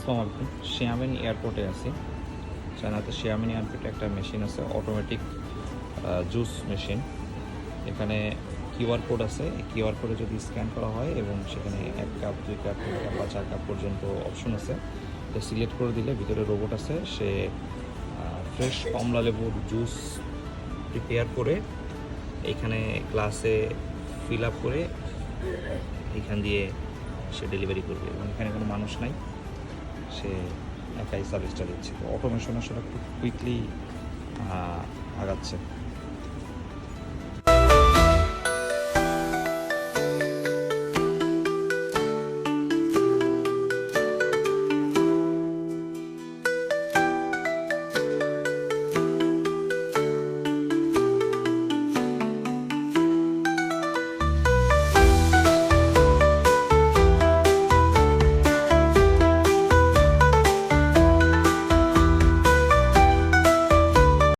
আসসালামু আলাইকুম। শিয়ামিন এয়ারপোর্টে আছি। চায়নাতে শিয়ামিন এয়ারপোর্টে একটা মেশিন আছে, অটোমেটিক জুস মেশিন। এখানে কিউআর কোড আছে। এই কিউআর কোডে যদি স্ক্যান করা হয় এবং সেখানে 1 কাপ 2 কাপ 3 কাপ বা 4 কাপ পর্যন্ত অপশন আছে, তো সিলেক্ট করে দিলে ভিতরে রোবট আছে, সে ফ্রেশ কমলা লেবুর জুস প্রিপেয়ার করে এইখানে গ্লাসে ফিল আপ করে এইখান দিয়ে সে ডেলিভারি করবে এবং এখানে কোনো মানুষ নাই, সে একাই সার্ভিসটা দিচ্ছে। তো অটোমেশন আসলে খুব কুইকলি আগাচ্ছে।